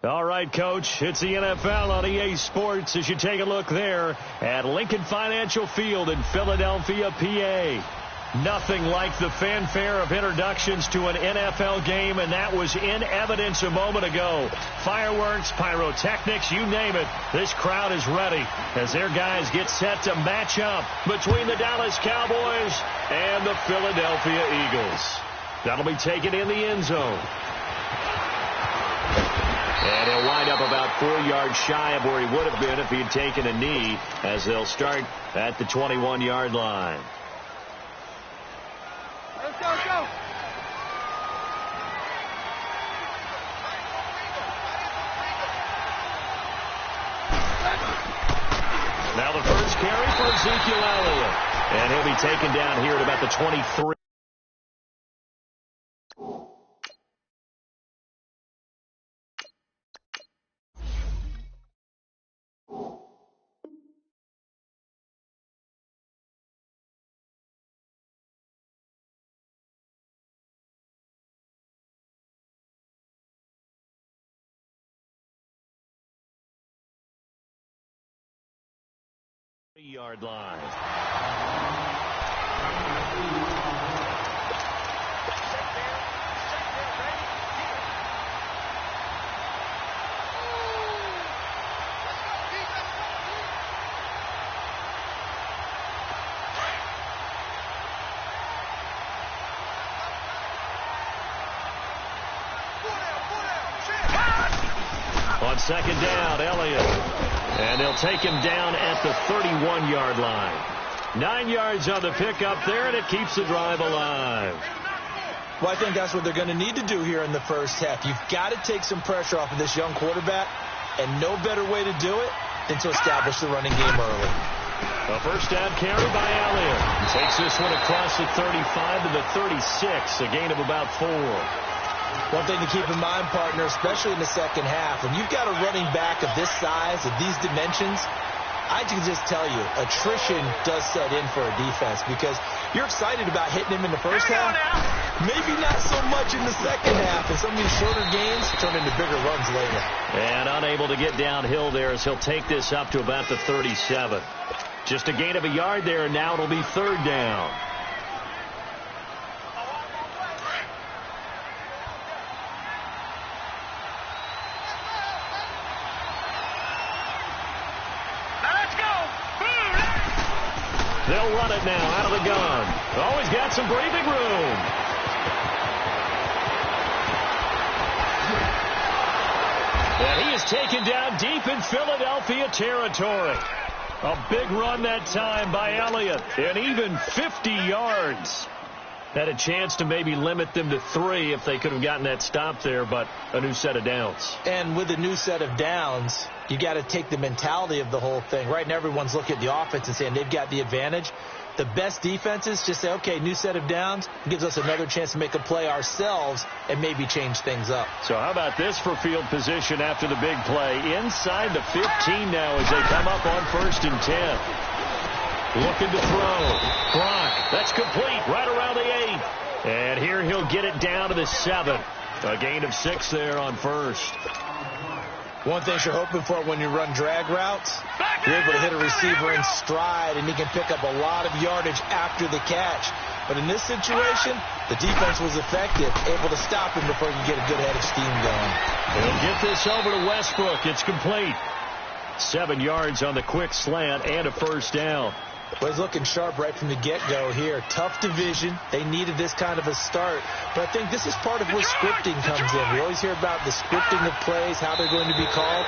All right, Coach, it's the NFL on EA Sports as you take a look there at Lincoln Financial Field in Philadelphia, PA. Nothing like the fanfare of introductions to an NFL game, and that was in evidence a moment ago. Fireworks, pyrotechnics, you name it. This crowd is ready as their guys get set to match up between the Dallas Cowboys and the Philadelphia Eagles. That'll be taken in the end zone. And he'll wind up about 4 yards shy of where he would have been if he had taken a knee, as they'll start at the 21-yard line. Let's go. Now the first carry for Ezekiel Elliott. And he'll be taken down here at about the 23. Yard line. On second down, Elliott. And they'll take him down at the 31-yard line. 9 yards on the pickup there, and it keeps the drive alive. Well, I think that's what they're going to need to do here in the first half. You've got to take some pressure off of this young quarterback, and no better way to do it than to establish the running game early. A first down carry by Elliott. He takes this one across the 35 to the 36, a gain of about 4. One thing to keep in mind, partner, especially in the second half, when you've got a running back of this size, of these dimensions, I can just tell you, attrition does set in for a defense because you're excited about hitting him in the first half. Maybe not so much in the second half, and some of these shorter gains turn into bigger runs later. And unable to get downhill there as he'll take this up to about the 37. Just a gain of a yard there, and now it'll be third down. Now let's go. They'll run it now out of the gun. Oh, he's got some breathing room. And he is taken down deep in Philadelphia territory. A big run that time by Elliott, and even 50 yards. Had a chance to maybe limit them to 3 if they could have gotten that stop there, but a new set of downs. And with a new set of downs, you got to take the mentality of the whole thing. Right now, everyone's looking at the offense and saying they've got the advantage. The best defenses just say, okay, new set of downs, gives us another chance to make a play ourselves and maybe change things up. So how about this for field position after the big play? Inside the 15 now as they come up on 1st and 10. Looking to throw. Brock, that's complete right around the 8. And here he'll get it down to the 7. A gain of 6 there on 1st. One thing you're hoping for when you run drag routes, you're able to hit a receiver in stride, and he can pick up a lot of yardage after the catch. But in this situation, the defense was effective, able to stop him before you get a good head of steam going. They'll get this over to Westbrook. It's complete. 7 yards on the quick slant and a 1st down. Well, he's looking sharp right from the get-go here. Tough division. They needed this kind of a start. But I think this is part of where scripting comes in. We always hear about the scripting of plays, how they're going to be called.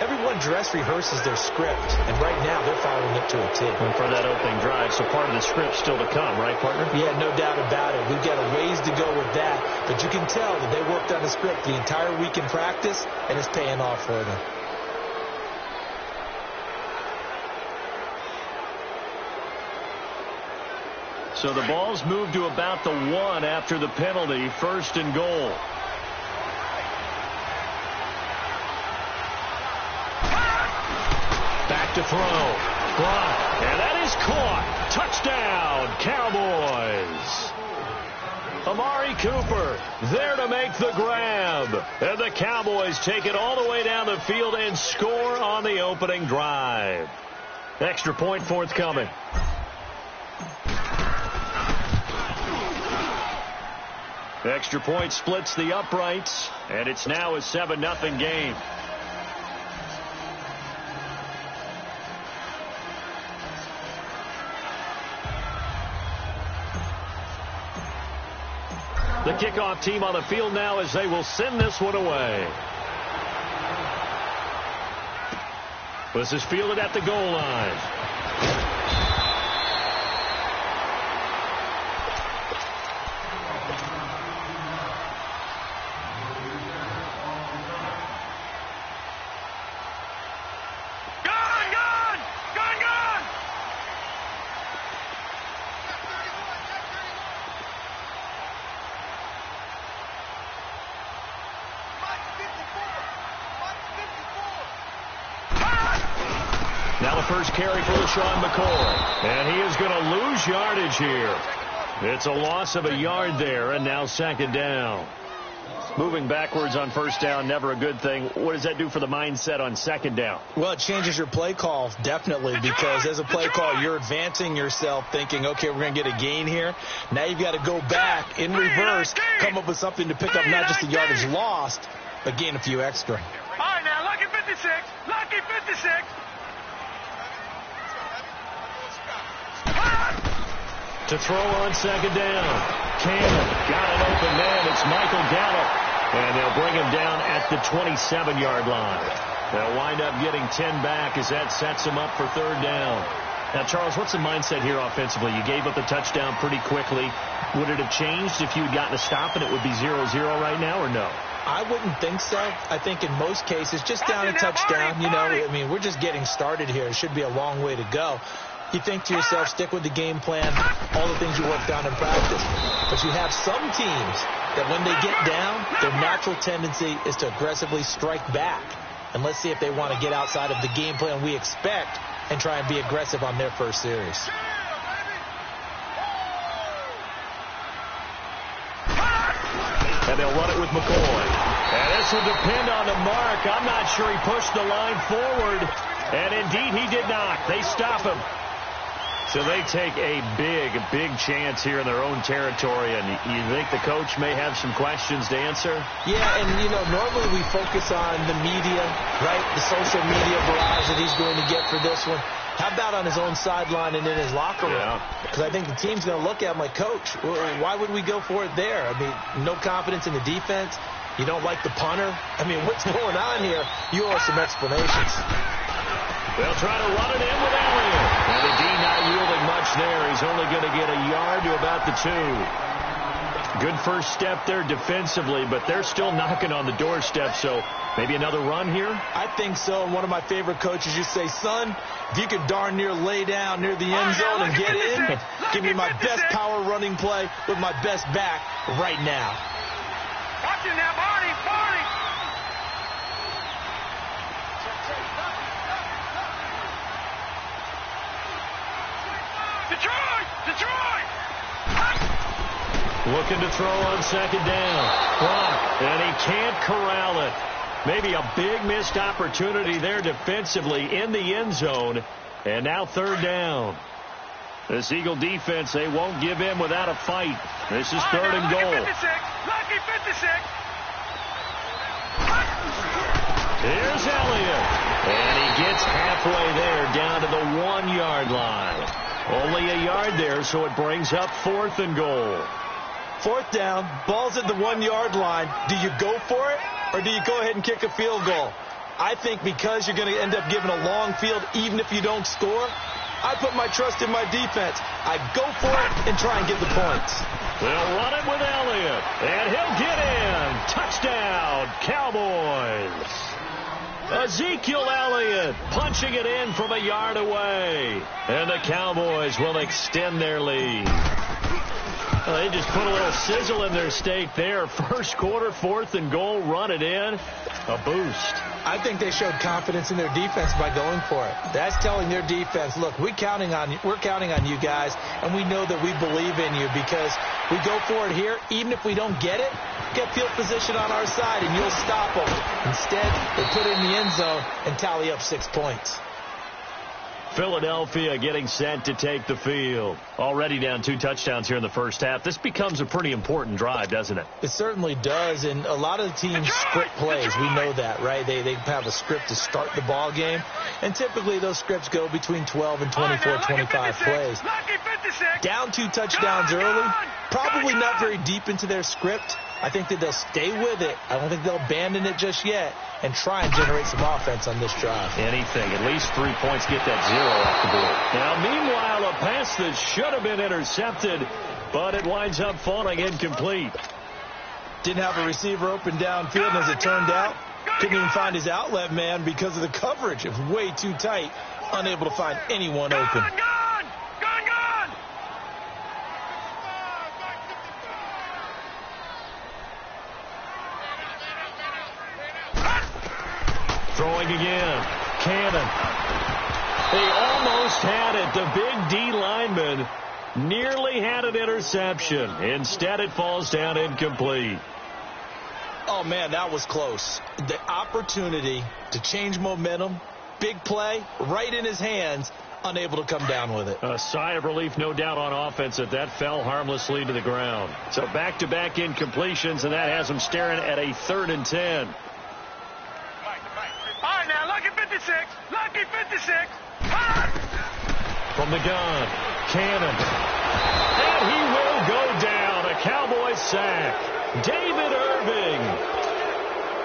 Everyone dress rehearses their script, and right now they're following it to a T. And for that opening drive, so part of the script still to come, right, partner? Yeah, no doubt about it. We've got a ways to go with that. But you can tell that they worked on the script the entire week in practice, and it's paying off for them. So the ball's moved to about the 1 after the penalty. 1st and goal. Back to throw. Block. And that is caught. Touchdown, Cowboys. Amari Cooper there to make the grab. And the Cowboys take it all the way down the field and score on the opening drive. Extra point forthcoming. Extra point splits the uprights, and it's now a 7-0 game. The kickoff team on the field now as they will send this one away. This is fielded at the goal line. Now the first carry for LaShawn McCoy. And he is going to lose yardage here. It's a loss of a yard there, and now 2nd down. Moving backwards on 1st down, never a good thing. What does that do for the mindset on 2nd down? Well, it changes your play call, definitely, because as a play call, you're advancing yourself thinking, okay, we're going to get a gain here. Now you've got to go back in reverse, come up with something to pick up not just the yardage lost, but gain a few extra. All right, now, lucky 56. Lucky 56. To throw on 2nd down. Cannon got an open man. It's Michael Gallup. And they'll bring him down at the 27-yard line. They'll wind up getting 10 back as that sets them up for 3rd down. Now, Charles, what's the mindset here offensively? You gave up the touchdown pretty quickly. Would it have changed if you had gotten a stop and it would be 0-0 right now, or no? I wouldn't think so. I think in most cases, just down a touchdown, you know, I mean, we're just getting started here. It should be a long way to go. You think to yourself, stick with the game plan, all the things you worked on in practice. But you have some teams that when they get down, their natural tendency is to aggressively strike back. And let's see if they want to get outside of the game plan we expect and try and be aggressive on their first series. And they'll run it with McCoy. And this will depend on the mark. I'm not sure he pushed the line forward. And indeed, he did not. They stop him. So they take a big chance here in their own territory. And you think the coach may have some questions to answer? Yeah, and, you know, normally we focus on the media, right? The social media barrage that he's going to get for this one. How about on his own sideline and in his locker room? Because I think the team's going to look at him like, Coach, why would we go for it there? I mean, no confidence in the defense. You don't like the punter. I mean, what's going on here? You owe us some explanations. They'll try to run it in with Elliott. And the D not yielding much there. He's only going to get a yard to about the 2. Good first step there defensively, but they're still knocking on the doorstep, so maybe another run here? I think so. And one of my favorite coaches used to say, son, if you could darn near lay down near the end zone and get in, give me my best power running play with my best back right now. Watch it now, Barney. Detroit! Looking to throw on second down. Block, and he can't corral it. Maybe a big missed opportunity there defensively in the end zone. And now third down. This Eagle defense, they won't give in without a fight. This is third and goal. Lucky 56. Here's Elliott. And he gets halfway there down to the 1-yard line. Only a yard there, so it brings up fourth and goal. Fourth down, ball's at the 1-yard line. Do you go for it, or do you go ahead and kick a field goal? I think because you're going to end up giving a long field, even if you don't score, I put my trust in my defense. I go for it and try and get the points. They'll run it with Elliott, and he'll get in. Touchdown, Cowboys. Ezekiel Elliott punching it in from a yard away. And the Cowboys will extend their lead. Well, they just put a little sizzle in their steak there. First quarter, fourth and goal, run it in. A boost. I think they showed confidence in their defense by going for it. That's telling their defense, look, we're counting on you guys, and we know that we believe in you because we go for it here. Even if we don't get it, get field position on our side, and you'll stop them. Instead, they put it in the end zone and tally up 6 points. Philadelphia getting set to take the field. Already down 2 touchdowns here in the first half. This becomes a pretty important drive, doesn't it? It certainly does, and a lot of the teams script plays. We know that, right? They have a script to start the ball game, and typically those scripts go between 12 and 24, 25 plays. Down 2 touchdowns early, probably not very deep into their script. I think that they'll stay with it. I don't think they'll abandon it just yet and try and generate some offense on this drive. Anything. At least 3 points, get that 0 off the board. Now, meanwhile, a pass that should have been intercepted, but it winds up falling incomplete. Didn't have a receiver open downfield, and as it turned out, couldn't even find his outlet man because of the coverage. It was way too tight, unable to find anyone open. Throwing again. Cannon. They almost had it. The big D lineman nearly had an interception. Instead, it falls down incomplete. Oh, man, that was close. The opportunity to change momentum, big play, right in his hands, unable to come down with it. A sigh of relief, no doubt, on offense that fell harmlessly to the ground. So back-to-back incompletions, and that has them staring at a 3rd and 10. All right, now, lucky 56. Lucky 56. From the gun, Cannon. And he will go down. A Cowboy sack. David Irving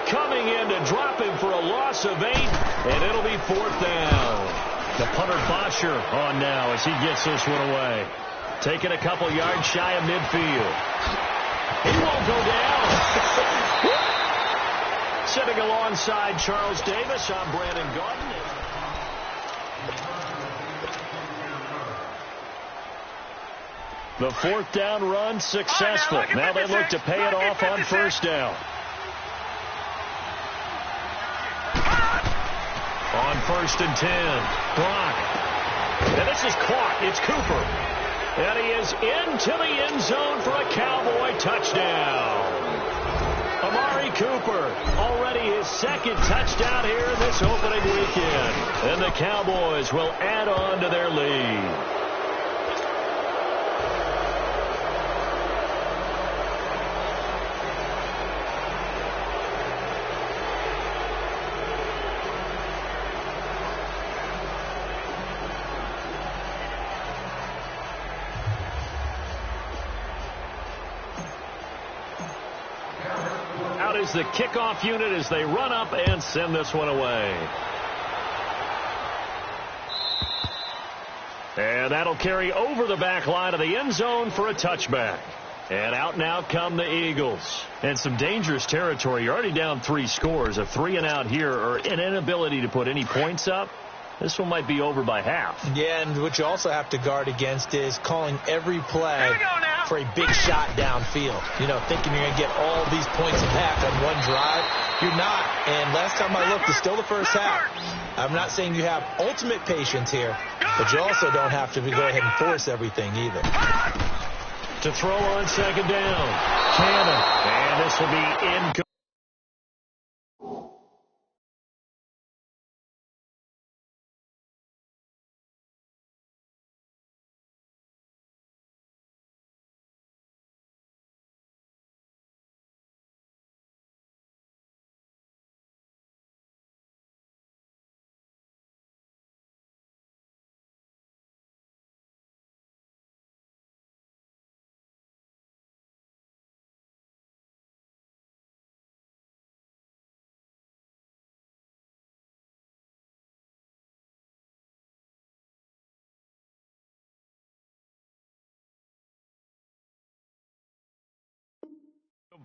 coming in to drop him for a loss of 8, and it'll be 4th down. The punter Bosher on now as he gets this one away. Taking a couple yards shy of midfield. He won't go down. Sitting alongside Charles Davis, I'm Brandon Gordon. The 4th down run successful. Now they look to pay it off on 1st down. On 1st and 10, Brock. And this is caught. It's Cooper. And he is into the end zone for a Cowboy touchdown. Amari Cooper, already his 2nd touchdown here in this opening weekend. And the Cowboys will add on to their lead. is the kickoff unit as they run up and send this one away. And that'll carry over the back line of the end zone for a touchback. And out now come the Eagles. And some dangerous territory. You're already down 3 scores. A 3-and-out here, or an inability to put any points up. This one might be over by half. Yeah, and what you also have to guard against is calling every play for a big shot downfield. You know, thinking you're going to get all these points back on one drive. You're not. And last time I looked, it's still the first half. I'm not saying you have ultimate patience here, but you also don't have to go ahead and force everything either. To throw on second down. Cannon. And this will be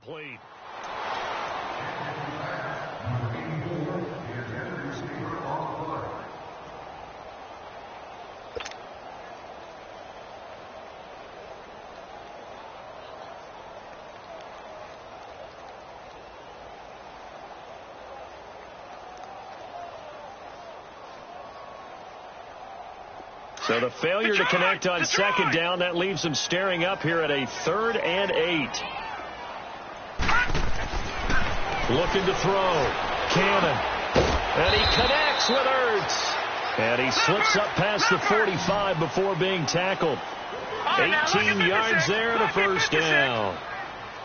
incomplete. So the failure to connect on second down, that leaves them staring up here at a 3rd and 8. Looking to throw. Cannon. And he connects with Ertz. And he slips up past the 45 before being tackled. 18 yards there to first down.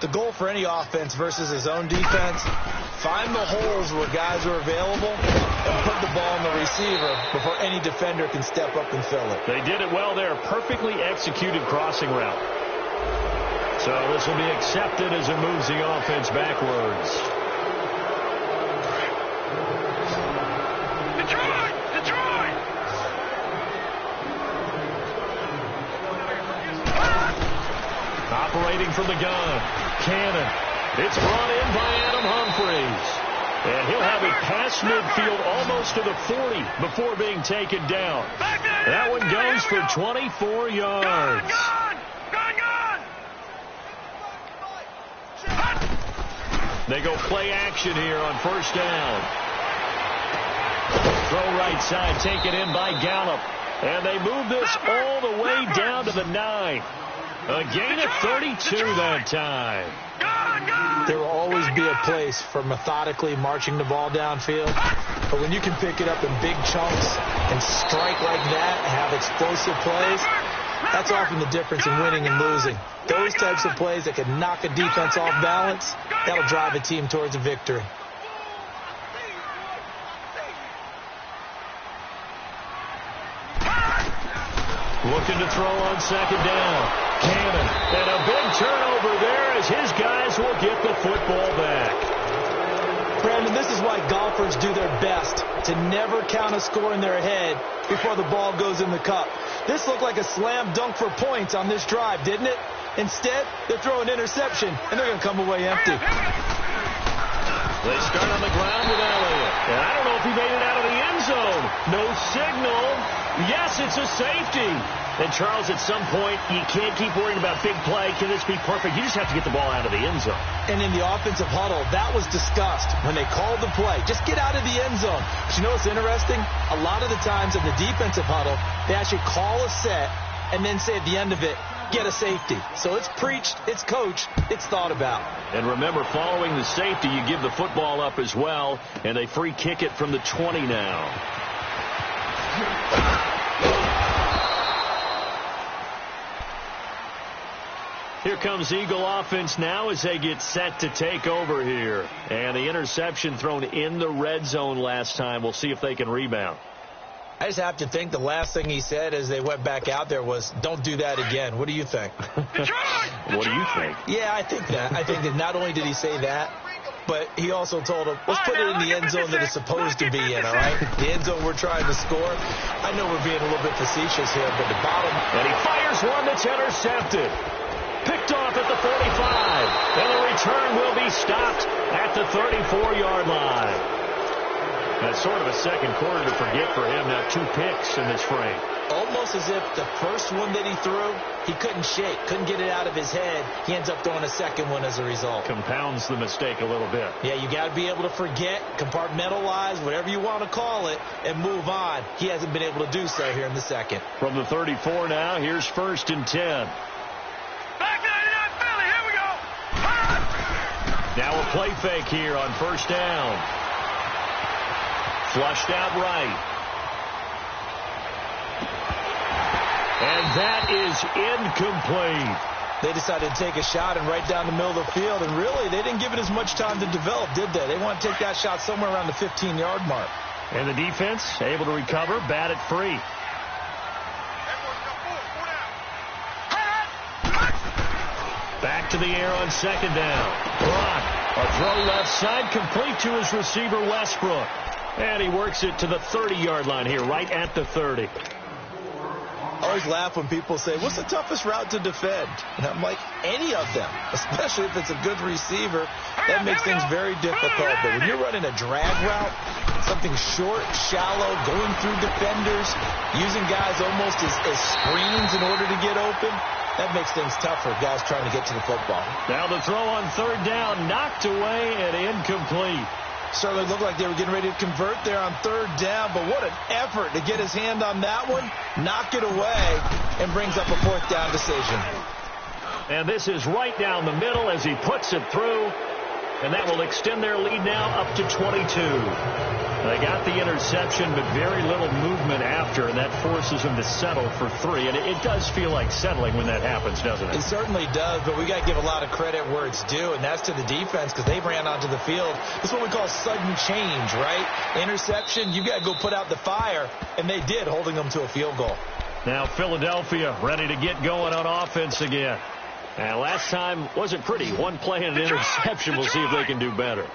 The goal for any offense versus his own defense, find the holes where guys are available and put the ball in the receiver before any defender can step up and fill it. They did it well there. Perfectly executed crossing route. So this will be accepted as it moves the offense backwards. Detroit! Operating from the gun. Cannon. It's brought in by Adam Humphries. And he'll have it past midfield almost to the 40 before being taken down. That one goes for 24 yards. They go play action here on first down. Throw right side taken in by Gallup. And they move this all the way down to the 9. A gain of 32 that time. There will always be a place for methodically marching the ball downfield. But when you can pick it up in big chunks and strike like that and have explosive plays, that's often the difference in winning and losing. Those types of plays that can knock a defense off balance, that'll drive a team towards a victory. Looking to throw on second down. Cannon. And a big turnover there as his guys will get the football back. Brandon, this is why golfers do their best to never count a score in their head before the ball goes in the cup. This looked like a slam dunk for points on this drive, didn't it? Instead, they're throwing interception, and they're going to come away empty. They start on the ground with Elliott. And I don't know if he made it out of the end zone. No signal. Yes, it's a safety. And, Charles, at some point, you can't keep worrying about big play. Can this be perfect? You just have to get the ball out of the end zone. And in the offensive huddle, that was discussed when they called the play. Just get out of the end zone. But you know what's interesting? A lot of the times in the defensive huddle, they actually call a set and then say at the end of it, get a safety. So it's preached, it's coached, it's thought about. And remember, following the safety, you give the football up as well, and they free kick it from the 20 now. Here comes Eagle offense now as they get set to take over here. And the interception thrown in the red zone last time. We'll see if they can rebound. I just have to think the last thing he said as they went back out there was, don't do that again. What do you think? What do you think? Yeah, I think that. I think that not only did he say that, but he also told him, let's put it in the end zone that it's supposed to be in, all right? The end zone we're trying to score. I know we're being a little bit facetious here, but the bottom. And he fires one that's intercepted. Picked off at the 45. And the return will be stopped at the 34-yard line. That's sort of a second quarter to forget for him. Now 2 picks in this frame. Almost as if the first one that he threw, he couldn't shake, couldn't get it out of his head. He ends up throwing a second one as a result. Compounds the mistake a little bit. Yeah, you got to be able to forget, compartmentalize, whatever you want to call it, and move on. He hasn't been able to do so here in the second. From the 34 now, here's 1st and 10. Back 99 Philly, here we go. Now a play fake here on 1st down. Flushed out right. And that is incomplete. They decided to take a shot and right down the middle of the field, and really, they didn't give it as much time to develop, did they? They want to take that shot somewhere around the 15-yard mark. And the defense able to recover, bat it free. Back to the air on 2nd down. Brock, a throw left side, complete to his receiver, Westbrook. And he works it to the 30-yard line here, right at the 30. I always laugh when people say, what's the toughest route to defend? And I'm like, any of them, especially if it's a good receiver. That makes things very difficult. But when you're running a drag route, something short, shallow, going through defenders, using guys almost as screens in order to get open, that makes things tougher, guys trying to get to the football. Now the throw on 3rd down, knocked away and incomplete. Certainly looked like they were getting ready to convert there on 3rd down, but what an effort to get his hand on that one, knock it away, and brings up a 4th down decision. And this is right down the middle as he puts it through, and that will extend their lead now up to 22. They got the interception, but very little movement after, and that forces them to settle for 3. And it does feel like settling when that happens, doesn't it? It certainly does, but we got to give a lot of credit where it's due, and that's to the defense because they ran onto the field. It's what we call sudden change, right? Interception, you got to go put out the fire, and they did, holding them to a field goal. Now Philadelphia ready to get going on offense again. And last time wasn't pretty. One play and an interception. We'll see if they can do better.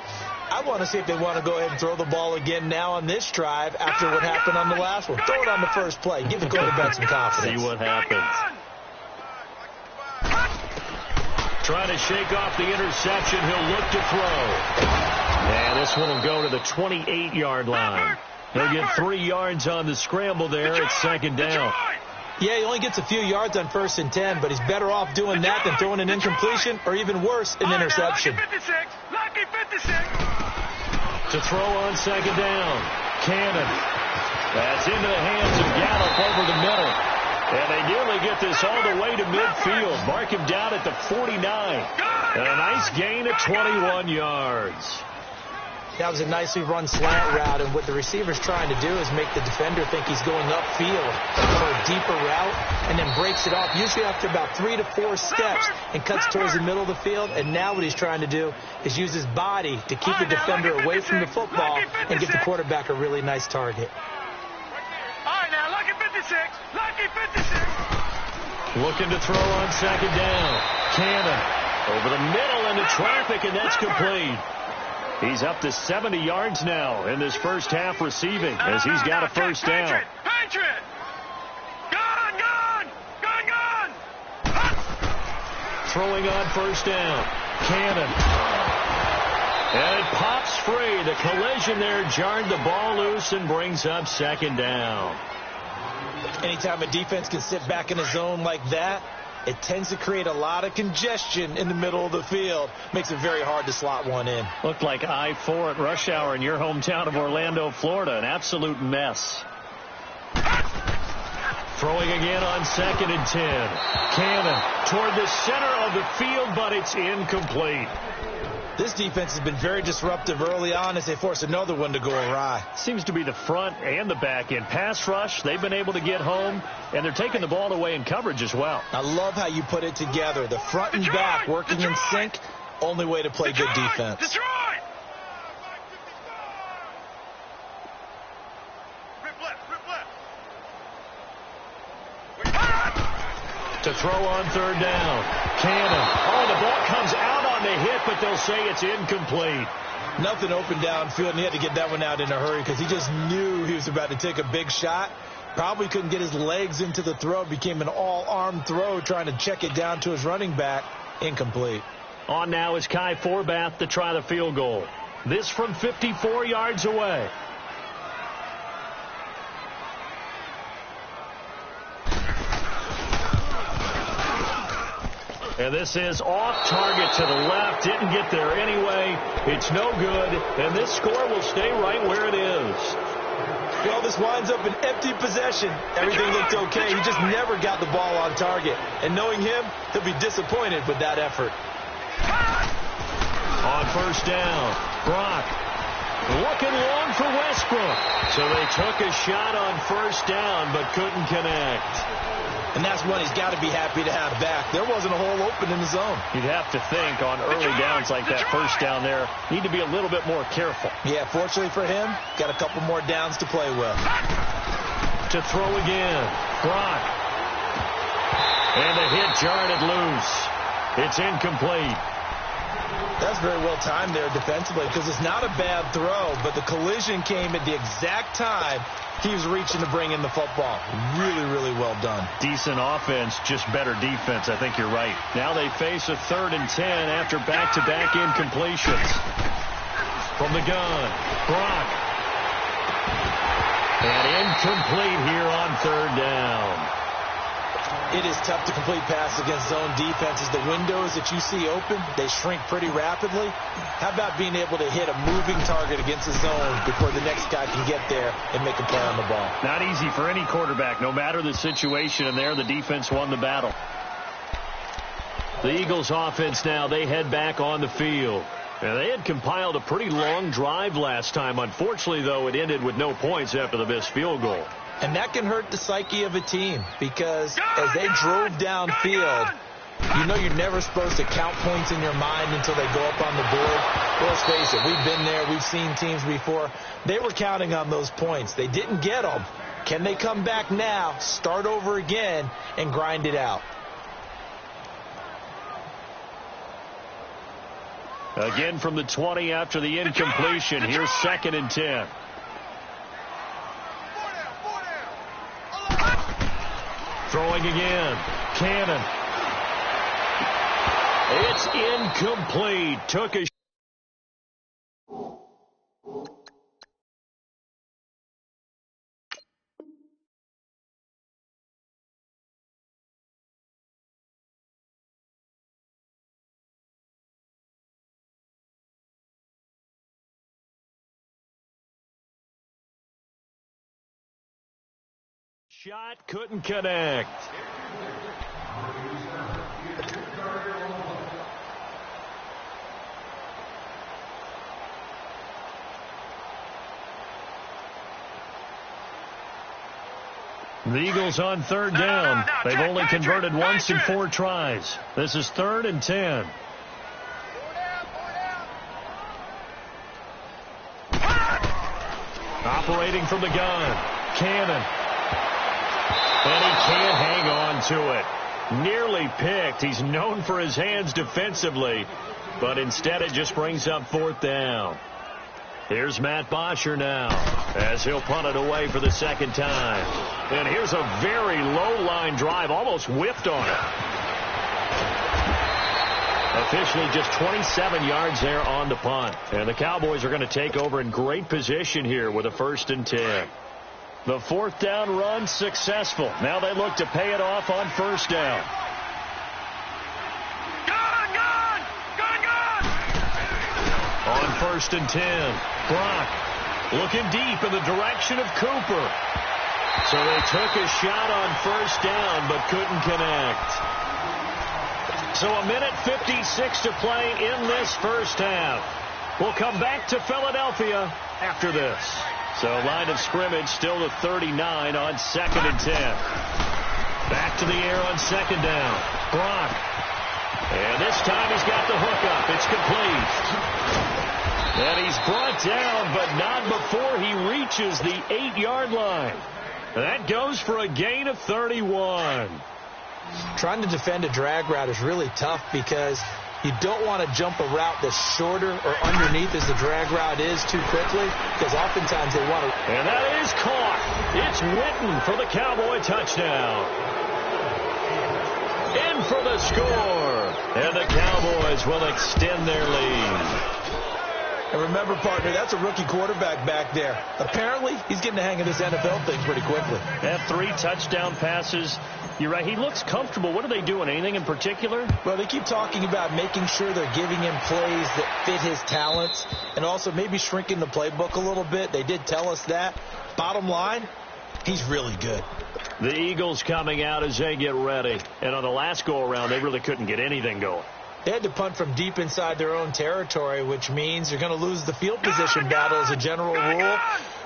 I want to see if they want to go ahead and throw the ball again now on this drive after what happened on the last one. Throw it on the first play. Give the quarterback some confidence. See what happens. Trying to shake off the interception. He'll look to throw. And this one will go to the 28-yard line. He'll get 3 yards on the scramble there. It's 2nd down. Yeah, he only gets a few yards on 1st and 10, but he's better off doing that than throwing an incompletion or even worse, an interception. Lucky 56. Lucky 56. To throw on 2nd down. Cannon. That's into the hands of Gallup over the middle. And they nearly get this all the way to midfield. Mark him down at the 49. And a nice gain of 21 yards. That was a nicely run slant route, and what the receiver's trying to do is make the defender think he's going upfield for a deeper route and then breaks it off, usually after about 3 to 4 steps, and cuts towards the middle of the field. And now what he's trying to do is use his body to keep the defender away from the football and give the quarterback a really nice target. All right, now, lucky 56. Lucky 56. Looking to throw on 2nd down. Cannon over the middle into traffic, and that's complete. He's up to 70 yards now in this first half receiving as he's got a 1st down. Patriot! Gone! Throwing on 1st down. Cannon. And it pops free. The collision there jarred the ball loose and brings up 2nd down. Anytime a defense can sit back in a zone like that, it tends to create a lot of congestion in the middle of the field. Makes it very hard to slot one in. Looked like I-4 at rush hour in your hometown of Orlando, Florida. An absolute mess. Throwing again on 2nd and 10. Cannon toward the center of the field, but it's incomplete. This defense has been very disruptive early on as they force another one to go awry. Seems to be the front and the back end. Pass rush, they've been able to get home, and they're taking the ball away in coverage as well. I love how you put it together. The front and back working in sync. Only way to play good defense. Detroit! Rip left. To throw on third down. Cannon. Oh, the ball comes out on the hit, but they'll say it's incomplete. Nothing open downfield, and he had to get that one out in a hurry because he just knew he was about to take a big shot. Probably couldn't get his legs into the throw. Became an all-arm throw trying to check it down to his running back. Incomplete. On now is Kai Forbath to try the field goal. This from 54 yards away. And this is off target to the left. Didn't get there anyway. It's no good. And this score will stay right where it is. Well, this winds up an empty possession. Everything looked okay. He just never got the ball on target. And knowing him, he'll be disappointed with that effort. On first down, Brock looking long for Westbrook. So they took a shot on first down but couldn't connect. And that's one he's got to be happy to have back. There wasn't a hole open in the zone. You'd have to think on early downs like that first down there, need to be a little bit more careful. Yeah, fortunately for him, got a couple more downs to play with. To throw again, Brock. And the hit jarred it loose. It's incomplete. That's very well timed there defensively because it's not a bad throw, but the collision came at the exact time he was reaching to bring in the football. Really, really well done. Decent offense, just better defense. I think you're right. Now they face a 3rd and 10 after back-to-back incompletions. From the gun, Brock. And incomplete here on 3rd down. It is tough to complete passes against zone defenses. The windows that you see open, they shrink pretty rapidly. How about being able to hit a moving target against the zone before the next guy can get there and make a play on the ball? Not easy for any quarterback, no matter the situation, and there the defense won the battle. The Eagles offense now, they head back on the field. Now, they had compiled a pretty long drive last time. Unfortunately, though, it ended with no points after the missed field goal. And that can hurt the psyche of a team because as they drove downfield, you know you're never supposed to count points in your mind until they go up on the board. Well, let's face it, we've been there. We've seen teams before. They were counting on those points. They didn't get them. Can they come back now, start over again, and grind it out? Again from the 20 after the incompletion. Here's 2nd and 10. Throwing again. Cannon. It's incomplete. Took a shot, couldn't connect. The Eagles on 3rd down. They've only converted once in 4 tries. This is 3rd and 10. Operating from the gun. Cannon. And he can't hang on to it. Nearly picked. He's known for his hands defensively, but instead it just brings up 4th down. Here's Matt Bosher now as he'll punt it away for the 2nd time. And here's a very low-line drive, almost whipped on it. Officially just 27 yards there on the punt. And the Cowboys are going to take over in great position here with a 1st and 10. The 4th down run successful. Now they look to pay it off on 1st down. On 1st and 10, Brock looking deep in the direction of Cooper. So they took a shot on 1st down but couldn't connect. So a minute 56 to play in this 1st half. We'll come back to Philadelphia after this. So line of scrimmage still to 39 on 2nd and 10. Back to the air on 2nd down. Brock. And this time he's got the hook up. It's complete. And he's brought down, but not before he reaches the 8-yard line. That goes for a gain of 31. Trying to defend a drag route is really tough because you don't want to jump a route that's shorter or underneath as the drag route is too quickly, because oftentimes they want to. And that is caught. It's Witten for the Cowboy touchdown. In for the score. And the Cowboys will extend their lead. And remember, partner, that's a rookie quarterback back there. Apparently, he's getting the hang of this NFL thing pretty quickly. They have 3 touchdown passes. You're right. He looks comfortable. What are they doing? Anything in particular? Well, they keep talking about making sure they're giving him plays that fit his talents and also maybe shrinking the playbook a little bit. They did tell us that. Bottom line, he's really good. The Eagles coming out as they get ready. And on the last go-around, they really couldn't get anything going. They had to punt from deep inside their own territory, which means you're going to lose the field position battle as a general rule.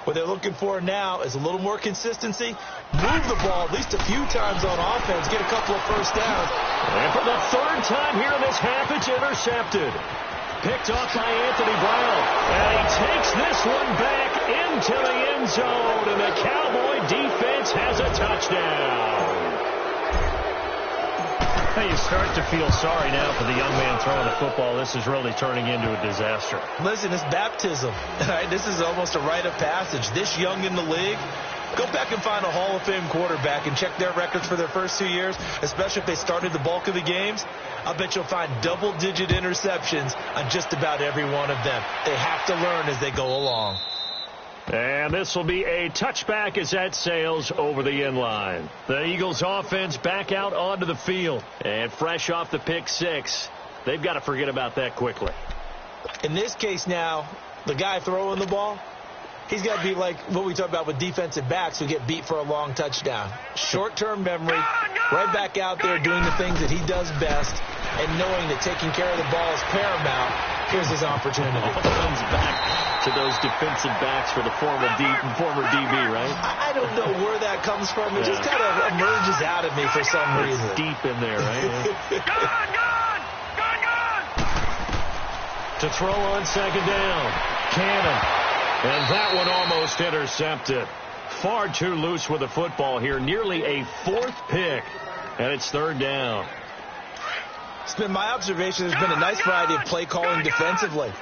What they're looking for now is a little more consistency, move the ball at least a few times on offense, get a couple of first downs. And for the 3rd time here in this half, it's intercepted. Picked off by Anthony Brown. And he takes this one back into the end zone. And the Cowboy defense has a touchdown. You start to feel sorry now for the young man throwing the football. This is really turning into a disaster. Listen, it's baptism. Right? This is almost a rite of passage. This young in the league, go back and find a Hall of Fame quarterback and check their records for their first 2 years, especially if they started the bulk of the games. I bet you'll find double-digit interceptions on just about every one of them. They have to learn as they go along. And this will be a touchback as that sails over the inline. The Eagles offense back out onto the field. And fresh off the pick 6, they've got to forget about that quickly. In this case now, the guy throwing the ball, he's got to be like what we talk about with defensive backs who get beat for a long touchdown. Short-term memory, right back out there doing the things that he does best, and knowing that taking care of the ball is paramount. Here's his opportunity. Comes back to those defensive backs for the former DB, right? I don't know where that comes from. It just kind of emerges out of me for some reason. It's deep in there, right? Gone! To throw on 2nd down. Cannon. And that one almost intercepted. Far too loose with the football here. Nearly a 4th pick. And it's 3rd down. It's been my observation there's been a nice variety of play calling defensively.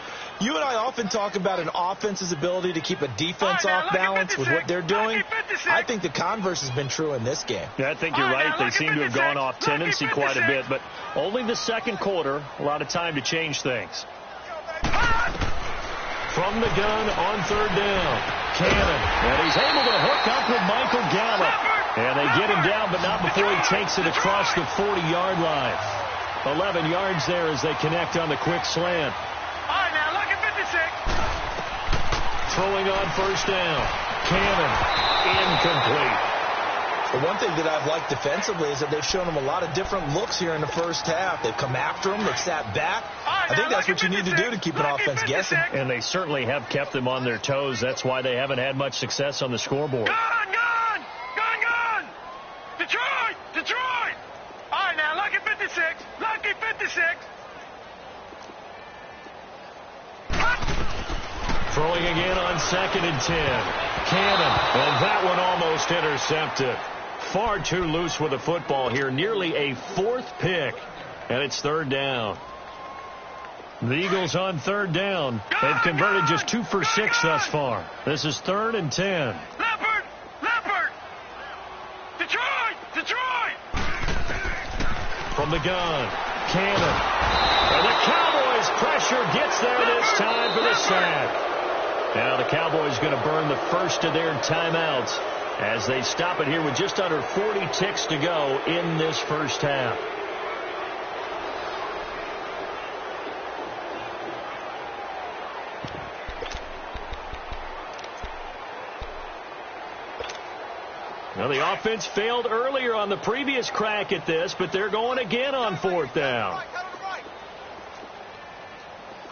You and I often talk about an offense's ability to keep a defense off balance with what they're doing. I think the converse has been true in this game. Yeah, I think you're right. They seem to have gone off tendency quite a bit, but only the 2nd quarter, a lot of time to change things. From the gun on 3rd down, Cannon, and he's able to hook up with Michael Gallup. And they get him down, but not before he takes it across the 40-yard line. 11 yards there as they connect on the quick slant. All right, now, look at 56. Throwing on 1st down. Cannon, incomplete. The one thing that I've liked defensively is that they've shown them a lot of different looks here in the first half. They've come after them. They've sat back. I think that's what you need to do to keep an offense guessing. And they certainly have kept them on their toes. That's why they haven't had much success on the scoreboard. Gone! Detroit! All right, now, look at 56. Lucky 56. Throwing again on 2nd and 10. Cannon, and that one almost intercepted. Far too loose with the football here. Nearly a 4th pick, and it's 3rd down. The Eagles on 3rd down. They've converted just 2 for 6 thus far. This is 3rd and 10. Leopard! Detroit! From the gun, Cannon. And the Cowboys' pressure gets there this time for the sack. Now the Cowboys going to burn the first of their timeouts as they stop it here with just under 40 ticks to go in this first half. Now the offense failed earlier on the previous crack at this, but they're going again on 4th down.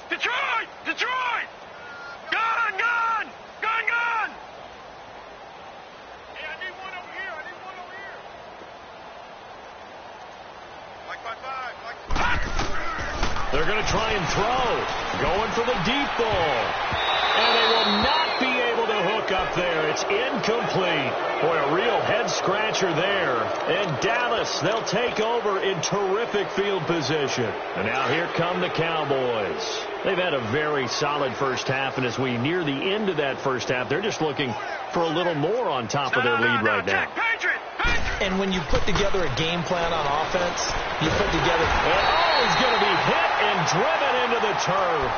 Detroit! Gone! Hey, I need one over here. They're going to try and throw. Going for the deep ball. And they will not be able to hook up there. It's incomplete. Boy, a real head-scratcher there. And Dallas, they'll take over in terrific field position. And now here come the Cowboys. They've had a very solid first half, and as we near the end of that first half, they're just looking for a little more on top of their lead right now. And when you put together a game plan on offense, you put together... And he's going to be hit and driven into the turf.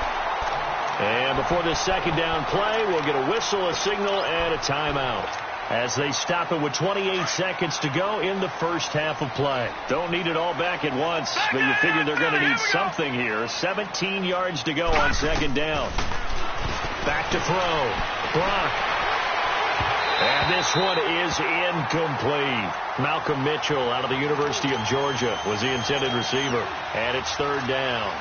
And before this second down play, we'll get a whistle, a signal, and a timeout as they stop it with 28 seconds to go in the first half of play. Don't need it all back at once, but you figure they're going to need something here. 17 yards to go on second down. Back to throw. Brock. And this one is incomplete. Malcolm Mitchell out of the University of Georgia was the intended receiver. And it's third down.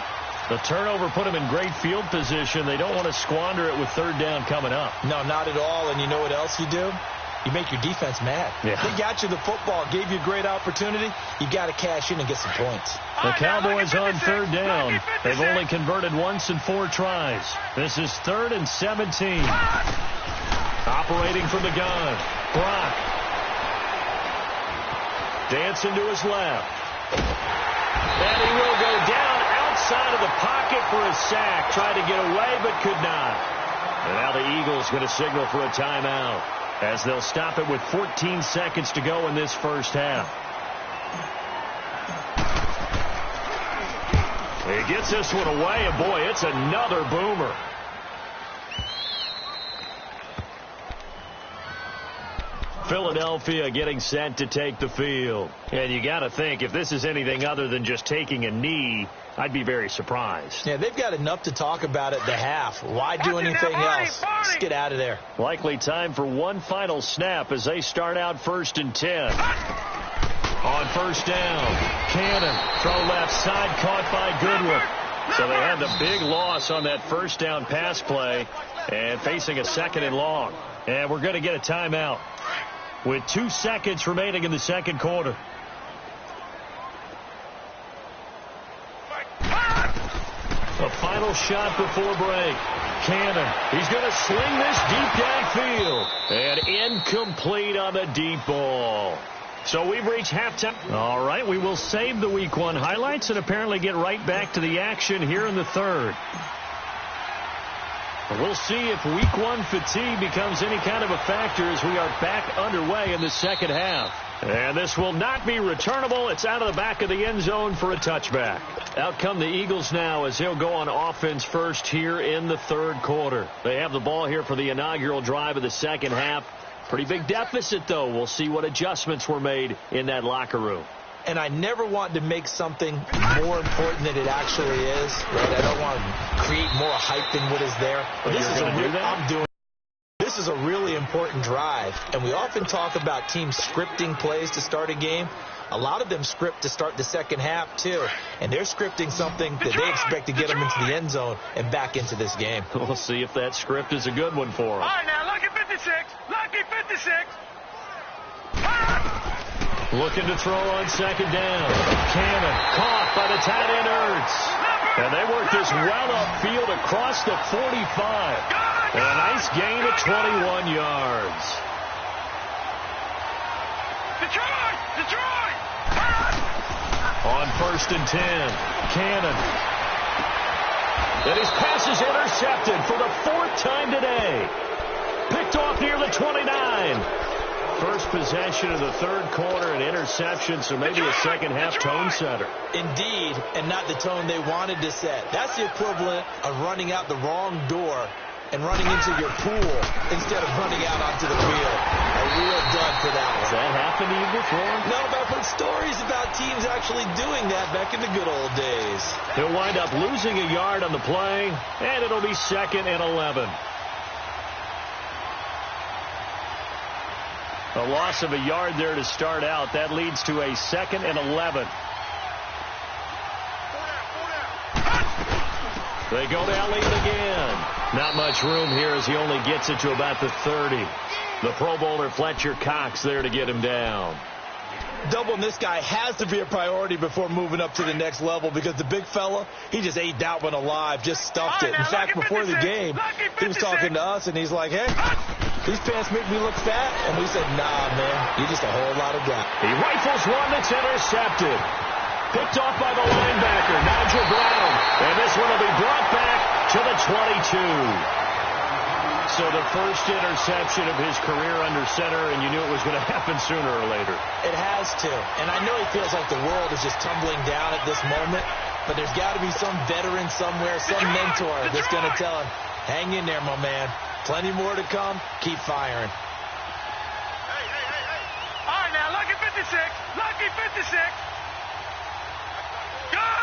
The turnover put them in great field position. They don't want to squander it with third down coming up. No, not at all. And you know what else you do? You make your defense mad. Yeah. They got you the football, gave you a great opportunity. You got to cash in and get some points. The Cowboys on third down. They've only converted once in 4 tries. This is 3rd and 17. Operating from the gun. Brock. Dancing to his left. And he will go down outside of the pocket for a sack. Tried to get away, but could not. And now the Eagles going to signal for a timeout as they'll stop it with 14 seconds to go in this first half. He gets this one away, and boy, it's another boomer. Philadelphia getting set to take the field. And you got to think, if this is anything other than just taking a knee, I'd be very surprised. Yeah, they've got enough to talk about at the half. Why do anything else? Just get out of there. Likely time for one final snap as they start out 1st and 10. On first down, Cannon, throw left side, caught by Goodwin. So they have the big loss on that first down pass play and facing a 2nd and long. And we're going to get a timeout with 2 seconds remaining in the second quarter. A final shot before break. Cannon, he's going to sling this deep downfield. And incomplete on the deep ball. So we've reached halftime. All right, we will save the Week 1 highlights and apparently get right back to the action here in the third. We'll see if Week 1 fatigue becomes any kind of a factor as we are back underway in the second half. And this will not be returnable. It's out of the back of the end zone for a touchback. Out come the Eagles now as they'll go on offense first here in the third quarter. They have the ball here for the inaugural drive of the second half. Pretty big deficit, though. We'll see what adjustments were made in that locker room. And I never want to make something more important than it actually is. Right? I don't want to create more hype than what is there. But this is a really important drive. And we often talk about teams scripting plays to start a game. A lot of them script to start the second half, too. And they're scripting something that they expect to get them into the end zone and back into this game. We'll see if that script is a good one for them. All right, now, lucky 56. Lucky 56. Looking to throw on second down. Cannon caught by the tight end Ertz. And they work this well upfield across the 45. And a nice gain of 21 yards. Detroit! On 1st and 10, Cannon. And his pass is intercepted for the 4th time today. Picked off near the 29. First possession of the third quarter, an interception, so maybe a second half tone setter. Indeed, and not the tone they wanted to set. That's the equivalent of running out the wrong door and running into your pool instead of running out onto the field. A real dud for that one. Has that happened to you before? No, but I've heard stories about teams actually doing that back in the good old days. He'll wind up losing a yard on the play, and it'll be 2nd and 11. A loss of a yard there to start out. That leads to a 2nd and 11. They go to Elliott again. Not much room here as he only gets it to about the 30. The Pro Bowler Fletcher Cox there to get him down. Doubling this guy has to be a priority before moving up to the next level because the big fella, he just ate that one alive, just stuffed it. In fact, before the game, he was talking to us, and he's like, hey, These pants make me look fat. And we said, nah, man, you're just a whole lot of guy. He rifles one that's intercepted. Picked off by the linebacker, Nigel Brown. And this one will be brought back to the 22. So the first interception of his career under center, and you knew it was going to happen sooner or later. It has to. And I know he feels like the world is just tumbling down at this moment, but there's got to be some veteran somewhere, some mentor that's going to tell him, hang in there, my man. Plenty more to come. Keep firing. Hey. All right, now, lucky 56. Lucky 56. Gone.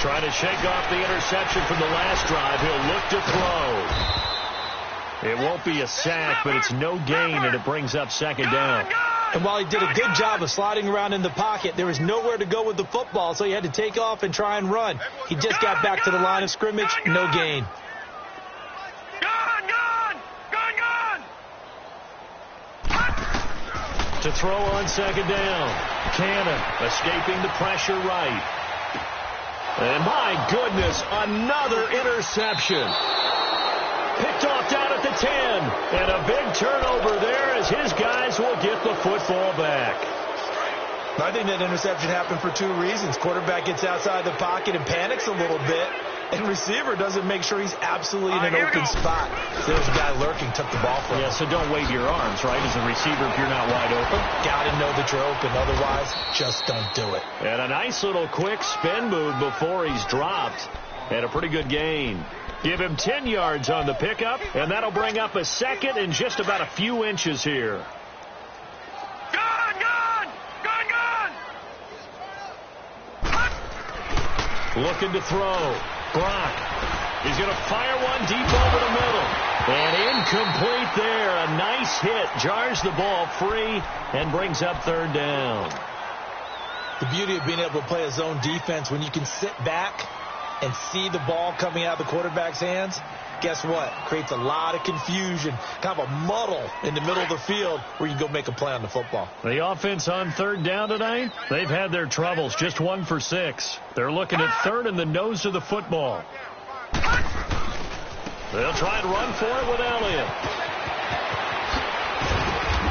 Trying to shake off the interception from the last drive. He'll look to throw. It won't be a sack, but it's no gain, and it brings up second down. And while he did a good job of sliding around in the pocket, there was nowhere to go with the football, so he had to take off and try and run. He just got back to the line of scrimmage, no gain. To throw on second down. Cannon escaping the pressure right. And my goodness, another interception. Picked off down at the 10. And a big turnover there as his guys will get the football back. I think that interception happened for two reasons. Quarterback gets outside the pocket and panics a little bit. And receiver doesn't make sure he's absolutely in an open spot. There's a guy lurking, took the ball from him. Yeah, so don't wave your arms, right, as a receiver if you're not wide open. Got to know that you're open. Otherwise, just don't do it. And a nice little quick spin move before he's dropped. And a pretty good gain. Give him 10 yards on the pickup, and that'll bring up a second and just about a few inches here. Looking to throw. Brock. He's going to fire one deep over the middle. And incomplete there. A nice hit. Jars the ball free and brings up third down. The beauty of being able to play a zone defense when you can sit back and see the ball coming out of the quarterback's hands, guess what? Creates a lot of confusion, kind of a muddle in the middle of the field where you can go make a play on the football. The offense on third down tonight, they've had their troubles, just 1 for 6. They're looking at third in the nose of the football. They'll try and run for it with Elliott.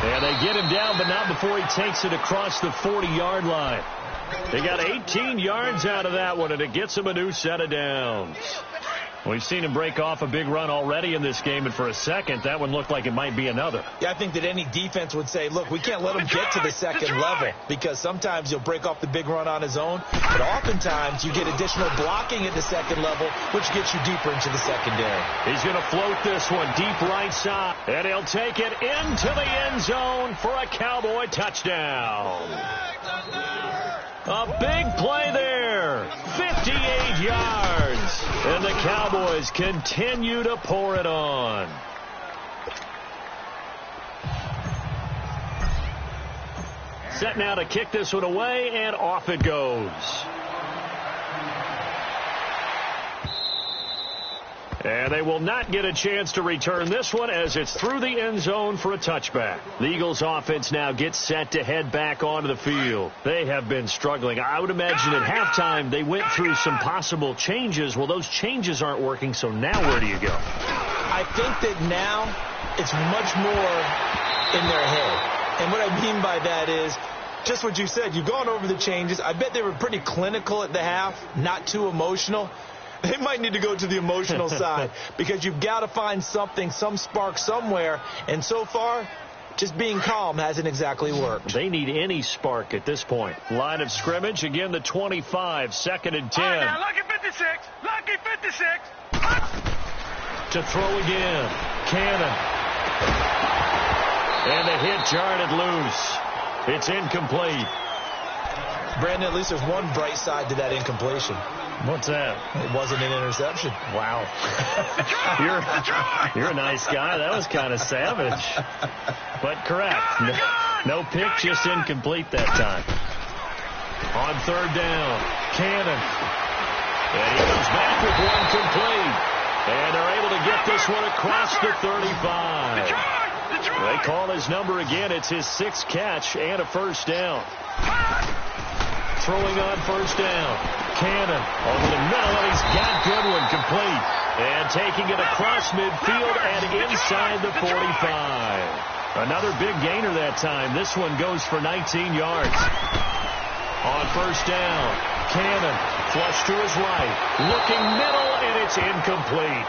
And they get him down, but not before he takes it across the 40-yard line. They got 18 yards out of that one, and it gets him a new set of downs. We've seen him break off a big run already in this game, and for a second, that one looked like it might be another. Yeah, I think that any defense would say, look, we can't let him get to the second level, because sometimes he'll break off the big run on his own, but oftentimes you get additional blocking at the second level, which gets you deeper into the secondary. He's going to float this one deep right side, and he'll take it into the end zone for a Cowboy touchdown. A big play there, 58 yards, and the Cowboys continue to pour it on. Set now to kick this one away, and off it goes. And they will not get a chance to return this one as it's through the end zone for a touchback. The Eagles offense now gets set to head back onto the field. They have been struggling. I would imagine at halftime they went through some possible changes. Well, those changes aren't working, so now where do you go? I think that now it's much more in their head. And what I mean by that is just what you said. You've gone over the changes. I bet they were pretty clinical at the half, not too emotional. They might need to go to the emotional side because you've got to find something, some spark somewhere. And so far, just being calm hasn't exactly worked. They need any spark at this point. Line of scrimmage, again, the 25, 2nd and 10. All right, now, lucky 56. Lucky 56. To throw again. Cannon. And the hit jarred it loose. It's incomplete. Brandon, at least there's one bright side to that incompletion. What's that? It wasn't an interception. Wow. You're a nice guy. That was kind of savage. But correct. No pick, just incomplete that time. On third down, Cannon. And he comes back with one complete. And they're able to get this one across the 35. They call his number again. It's his 6th catch and a first down. Throwing on first down. Cannon over the middle, and he's got Goodwin complete. And taking it across midfield and inside the 45. Another big gainer that time. This one goes for 19 yards. On first down, Cannon flush to his right. Looking middle, and it's incomplete.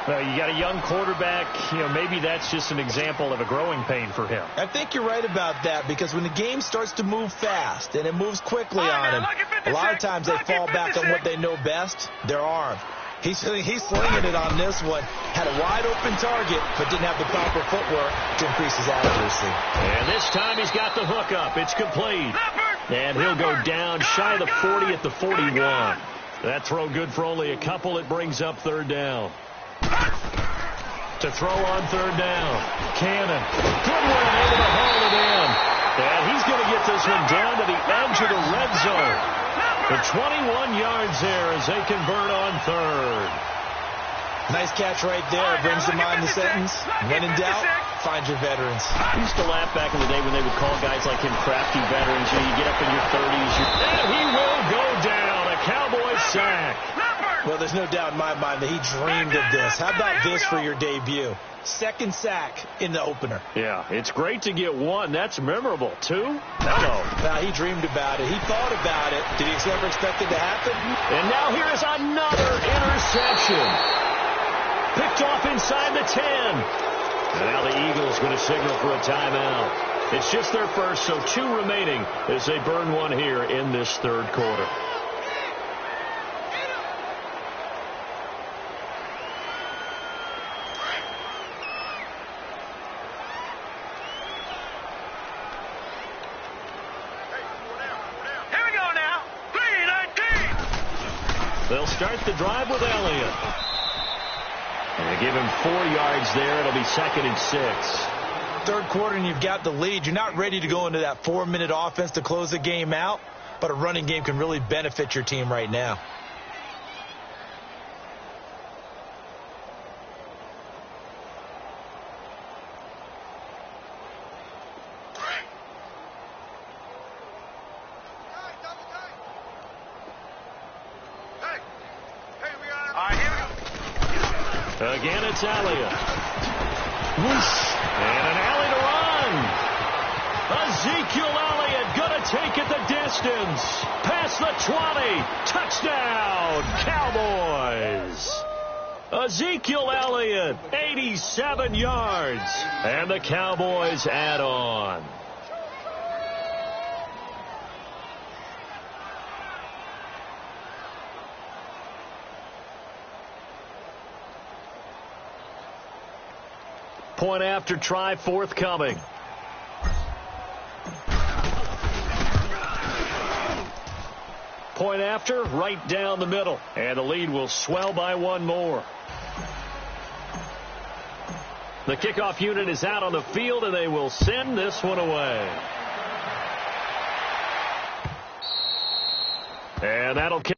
You got a young quarterback. Maybe that's just an example of a growing pain for him. I think you're right about that, because when the game starts to move fast and it moves quickly on him, a lot of times they fall back on what they know best, their arm. He's slinging it on this one. Had a wide-open target, but didn't have the proper footwork to increase his accuracy. And this time he's got the hook up. It's complete. And he'll go down shy of the 40 at the 41. That throw good for only a couple. It brings up third down. To throw on third down. Cannon. Goodwin able to haul it in. And he's going to get this one down to the edge of the red zone. The 21 yards there as they convert on third. Nice catch right there. Brings to mind the sentence. When in doubt, find your veterans. I used to laugh back in the day when they would call guys like him crafty veterans. You get up in your 30s. And he will go down. A Cowboy sack. Well, there's no doubt in my mind that he dreamed of this. How about this for your debut? Second sack in the opener. Yeah, it's great to get one. That's memorable. Two? Hello. Now, he dreamed about it. He thought about it. Did he ever expect it to happen? And now here is another interception. Picked off inside the 10. And now the Eagles going to signal for a timeout. It's just their first, so 2 remaining as they burn one here in this third quarter. They'll start the drive with Elliott. And they give him 4 yards there. It'll be 2nd and 6. Third quarter and you've got the lead. You're not ready to go into that 4-minute offense to close the game out, but a running game can really benefit your team right now. Again, it's Elliott. And an alley to run. Ezekiel Elliott going to take it the distance. Past the 20. Touchdown, Cowboys. Ezekiel Elliott, 87 yards. And the Cowboys add on. Point after try forthcoming. Point after right down the middle. And the lead will swell by 1 more. The kickoff unit is out on the field, and they will send this one away. And that'll kick.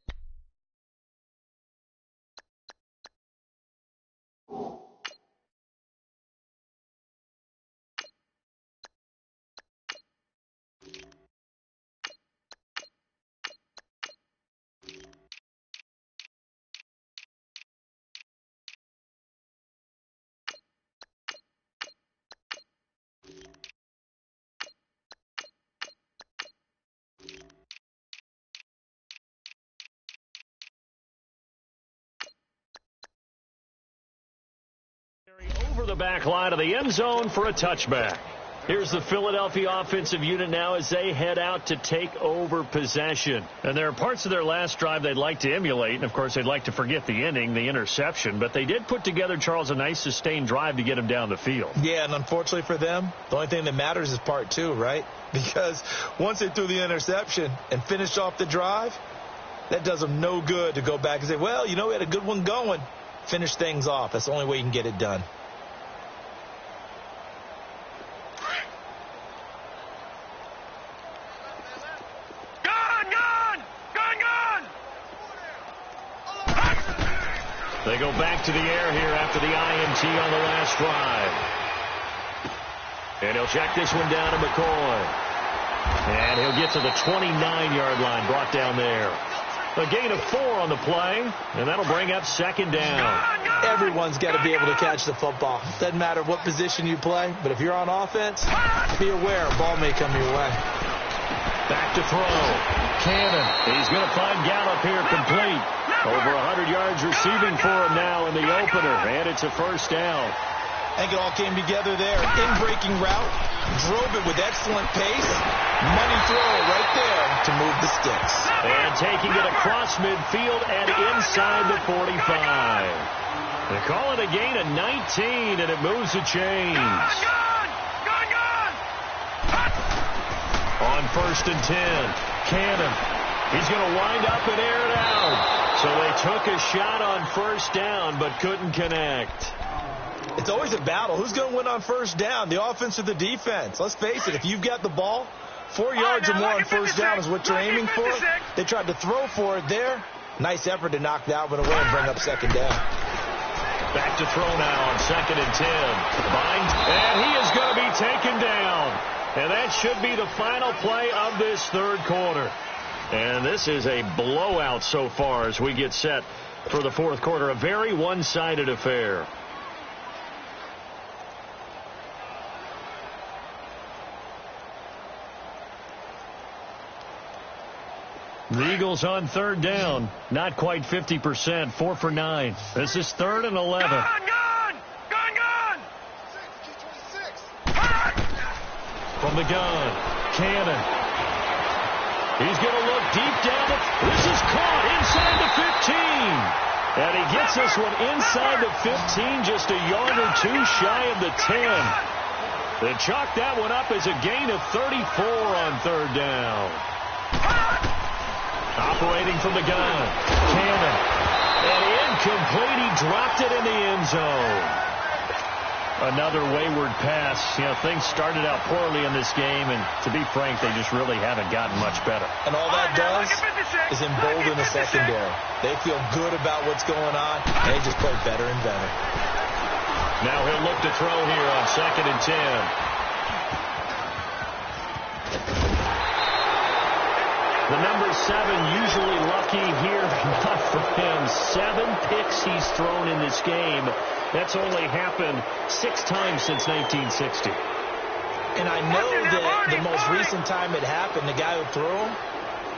Over the back line of the end zone for a touchback. Here's the Philadelphia offensive unit now as they head out to take over possession. And there are parts of their last drive they'd like to emulate. And, of course, they'd like to forget the inning, the interception. But they did put together, Charles, a nice sustained drive to get them down the field. Yeah, and unfortunately for them, the only thing that matters is part 2, right? Because once they threw the interception and finished off the drive, that does them no good to go back and say, well, you know, we had a good one going. Finish things off. That's the only way you can get it done. They go back to the air here after the INT on the last drive. And he'll check this one down to McCoy. And he'll get to the 29-yard line, brought down there. A gain of 4 on the play, and that'll bring up second down. Everyone's got to be able to catch the football. Doesn't matter what position you play, but if you're on offense, be aware a ball may come your way. Back to throw. Cannon. He's going to find Gallup here complete. Over 100 yards receiving for him now in the opener, and it's a first down. I think it all came together there. In-breaking route, drove it with excellent pace. Money throw right there to move the sticks. And taking it across midfield and inside the 45. They call it a gain of 19, and it moves the chains. On 1st and 10, Cannon. He's going to wind up and air it out. So they took a shot on first down, but couldn't connect. It's always a battle. Who's going to win on first down, the offense or the defense? Let's face it, if you've got the ball, 4 yards or more on first down is what you're aiming for. They tried to throw for it there. Nice effort to knock that one away and bring up second down. Back to throw now on 2nd and 10. And he is going to be taken down. And that should be the final play of this third quarter. And this is a blowout so far as we get set for the fourth quarter. A very one-sided affair. The Eagles on third down. Not quite 50%. 4 for 9. This is 3rd and 11. Gone! From the gun, Cannon. He's going to look deep down. This is caught inside the 15. And he gets this one inside the 15, just a yard or 2 shy of the 10. They chalk that one up as a gain of 34 on third down. Operating from the gun, Cannon. And incomplete. He dropped it in the end zone. Another wayward pass. You know, things started out poorly in this game, and to be frank, they just really haven't gotten much better. And all that does is embolden the secondary. They feel good about what's going on, and they just play better and better. Now he'll look to throw here on 2nd and 10. The number 7 usually lucky here, not for him. 7 picks he's thrown in this game. That's only happened 6 times since 1960. And I know that the most recent time it happened, the guy who threw him,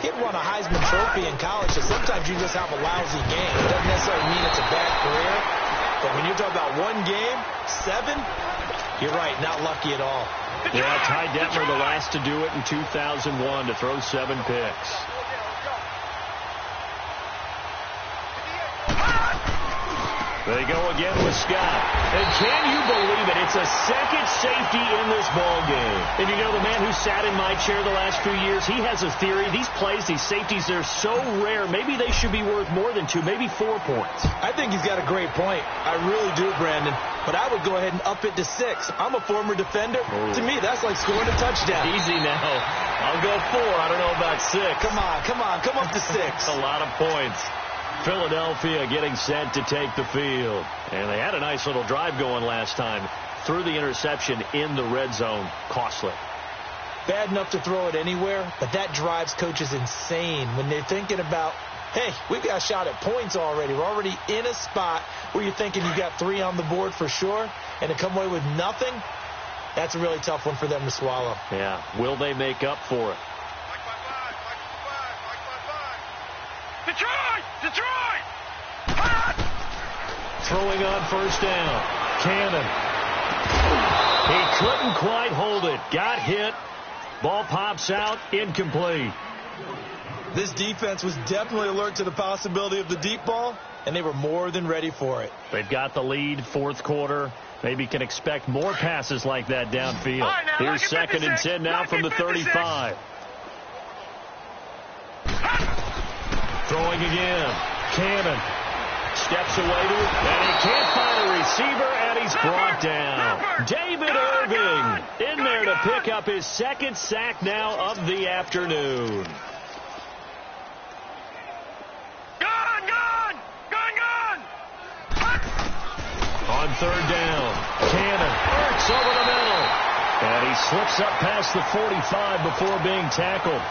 he'd won a Heisman Trophy in college, so sometimes you just have a lousy game. It doesn't necessarily mean it's a bad career, but when you're talking about one game, 7, you're right, not lucky at all. Yeah, Ty Detmer, the last to do it in 2001, to throw 7 picks. They go again with Scott. And can you believe it? It's a second safety in this ball game. And you know, the man who sat in my chair the last few years, he has a theory. These plays, these safeties, they're so rare. Maybe they should be worth more than 2, maybe 4 points. I think he's got a great point. I really do, Brandon. But I would go ahead and up it to 6. I'm a former defender. Oh. To me, that's like scoring a touchdown. Easy now. I'll go 4. I don't know about 6. Come up to 6. A lot of points. Philadelphia getting set to take the field. And they had a nice little drive going last time. Threw the interception in the red zone. Costly. Bad enough to throw it anywhere, but that drives coaches insane when they're thinking about, hey, we've got a shot at points already. We're already in a spot where you're thinking you got 3 on the board for sure, and to come away with nothing, that's a really tough one for them to swallow. Yeah. Will they make up for it? Detroit! Throwing on first down. Cannon. He couldn't quite hold it. Got hit. Ball pops out. Incomplete. This defense was definitely alert to the possibility of the deep ball, and they were more than ready for it. They've got the lead, fourth quarter. Maybe can expect more passes like that downfield. Here's 2nd and 10 now from the 35. Throwing again. Cannon steps away to it, and he can't find a receiver, and he's brought down. David Irving in there to pick up his 2nd sack now of the afternoon. Gone! On 3rd down, Cannon Ertz over the middle. And he slips up past the 45 before being tackled.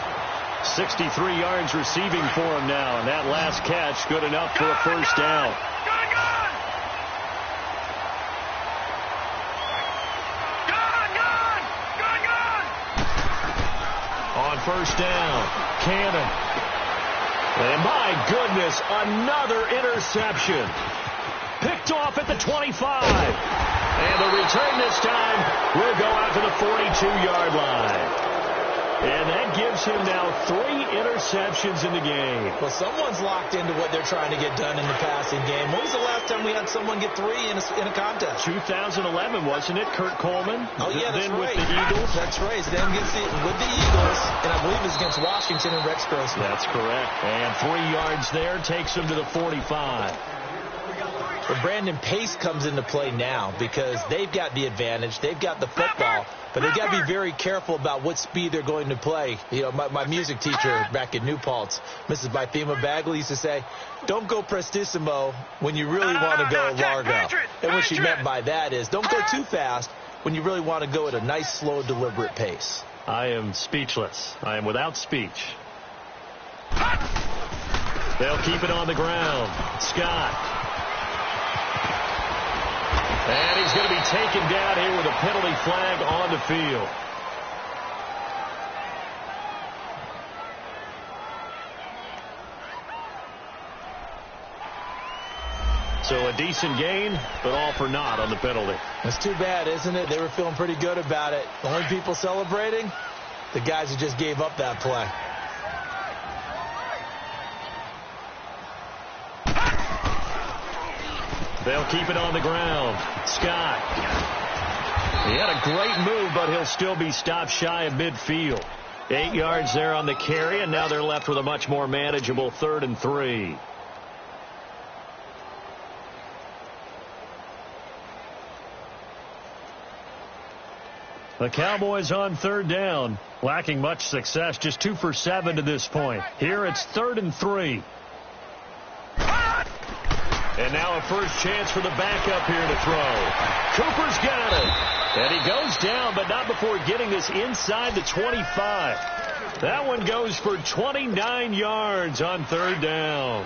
63 yards receiving for him now, and that last catch good enough for a first down. On first down, Cannon. And my goodness, another interception. Picked off at the 25. And the return this time will go out to the 42-yard line. And that gives him now 3 interceptions in the game. Well, someone's locked into what they're trying to get done in the passing game. When was the last time we had someone get 3 in a contest? 2011, wasn't it? Kurt Coleman? Oh, yeah, that's then right. with the Eagles. That's right. Then with the Eagles, and I believe it was against Washington and Rex Grossman. That's correct. And 3 yards there takes him to the 45. But Brandon, pace comes into play now because they've got the advantage. They've got the football, but they've got to be very careful about what speed they're going to play. You know, my music teacher back at New Paltz, Mrs. Bythema Bagley, used to say, don't go prestissimo when you really want to go largo. And what she meant by that is don't go too fast when you really want to go at a nice, slow, deliberate pace. I am speechless. I am without speech. They'll keep it on the ground. Scott. And he's going to be taken down here with a penalty flag on the field. So a decent gain, but all for naught on the penalty. That's too bad, isn't it? They were feeling pretty good about it. The only people celebrating, the guys who just gave up that play. They'll keep it on the ground. Scott. He had a great move, but he'll still be stopped shy of midfield. 8 yards there on the carry, and now they're left with a much more manageable 3rd and 3. The Cowboys on 3rd down, lacking much success, just 2 for 7 to this point. Here it's 3rd and 3. And now a first chance for the backup here to throw. Cooper's got it. And he goes down, but not before getting this inside the 25. That one goes for 29 yards on 3rd down.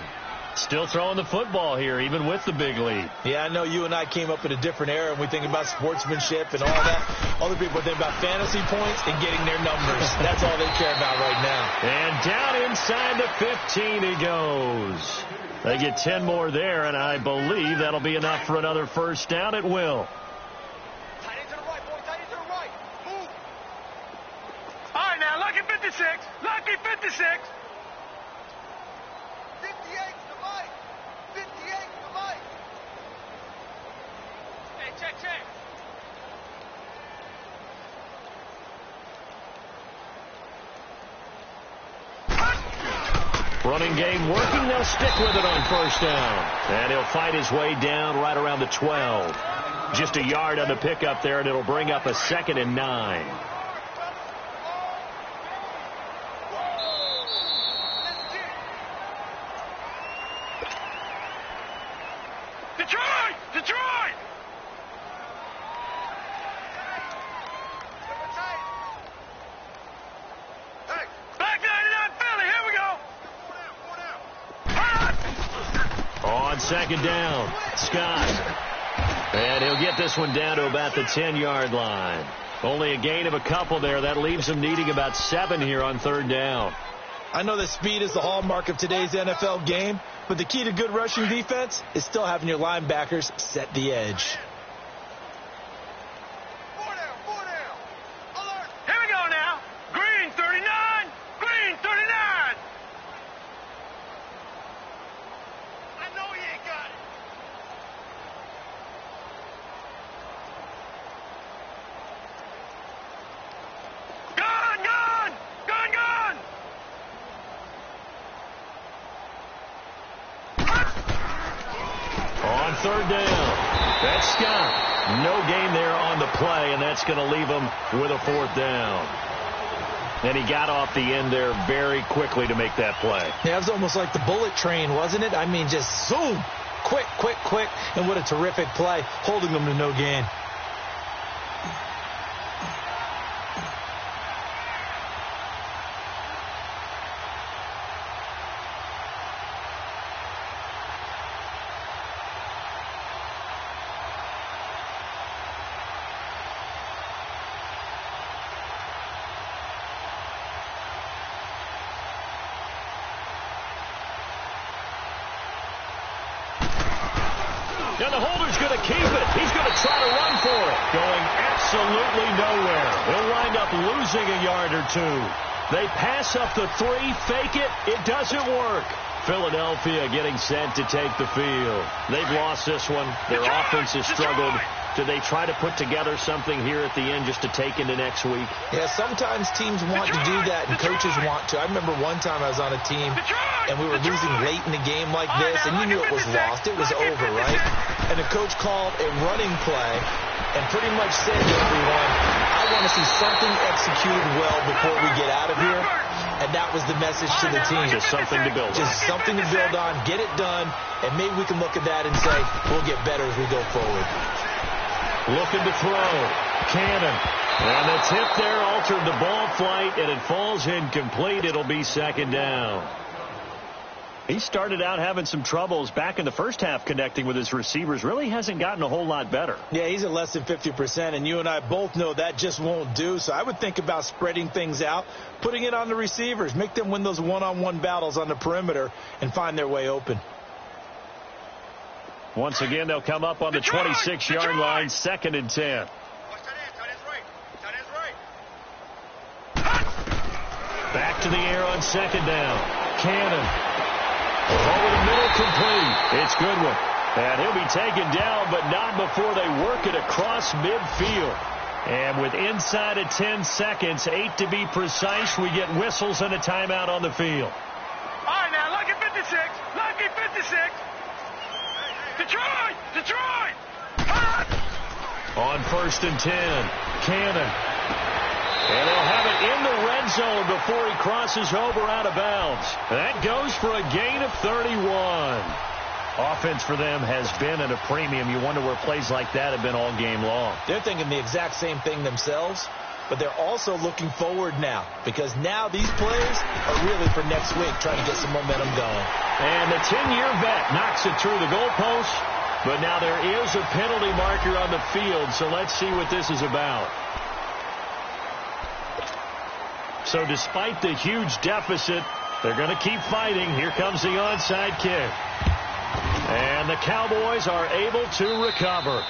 Still throwing the football here, even with the big lead. Yeah, I know you and I came up in a different era, and we think about sportsmanship and all that. Other people think about fantasy points and getting their numbers. That's all they care about right now. And down inside the 15 he goes. They get 10 more there, and I believe that'll be enough for another first down. It will. Tight end to the right, boy. Tight end to the right. Move. All right, now, lucky 56. Lucky 56. 58 to the right. 58 to the right. Hey, check. Running game working. They'll stick with it on first down. And he'll fight his way down right around the 12. Just a yard on the pickup there, and it'll bring up a 2nd and 9. Detroit! Hey, back 99 Philly, here we go. On 2nd down, Scott. And he'll get this one down to about the 10-yard line. Only a gain of a couple there. That leaves him needing about 7 here on 3rd down. I know that speed is the hallmark of today's NFL game, but the key to good rushing defense is still having your linebackers set the edge. Here we go now. Green 39. Green 39. I know he ain't got it. Gun! On 3rd down, that's Scott. No gain there on the play, and that's going to leave him with a 4th down. And he got off the end there very quickly to make that play. Yeah, it was almost like the bullet train, wasn't it? I mean, just zoom, quick, and what a terrific play, holding them to no gain. And the holder's going to keep it. He's going to try to run for it. Going absolutely nowhere. He'll wind up losing a yard or two. They pass up the 3, fake it. It doesn't work. Philadelphia getting set to take the field. They've lost this one. Their offense has struggled. Do they try to put together something here at the end just to take into next week? Yeah, sometimes teams want to do that, and coaches want to. I remember one time I was on a team, and we were losing late in the game like this, and you knew it was lost. It was over, right? And the coach called a running play and pretty much said to everyone, I want to see something executed well before we get out of here. And that was the message to the team. Just something to build on. Just something to build on, get it done, and maybe we can look at that and say, we'll get better as we go forward. Looking to throw. Cannon. And the tip there altered the ball flight, and it falls incomplete. It'll be second down. He started out having some troubles back in the first half connecting with his receivers. Really hasn't gotten a whole lot better. Yeah, he's at less than 50%, and you and I both know that just won't do. So I would think about spreading things out, putting it on the receivers, make them win those one-on-one battles on the perimeter, and find their way open. Once again, they'll come up on the 26-yard line, 2nd and 10. Back to the air on 2nd down. Cannon. Over the middle, complete. It's Goodwin. And he'll be taken down, but not before they work it across midfield. And with inside of 10 seconds, 8 to be precise, we get whistles and a timeout on the field. All right, now, lucky 56. Lucky 56. Detroit! Detroit! On 1st and 10, Cannon. And they'll have it in the red zone before he crosses over out of bounds. That goes for a gain of 31. Offense for them has been at a premium. You wonder where plays like that have been all game long. They're thinking the exact same thing themselves, but they're also looking forward now, because now these plays are really for next week, trying to get some momentum going. And the 10-year vet knocks it through the goalpost, but now there is a penalty marker on the field, so let's see what this is about. So despite the huge deficit, they're going to keep fighting. Here comes the onside kick. And the Cowboys are able to recover.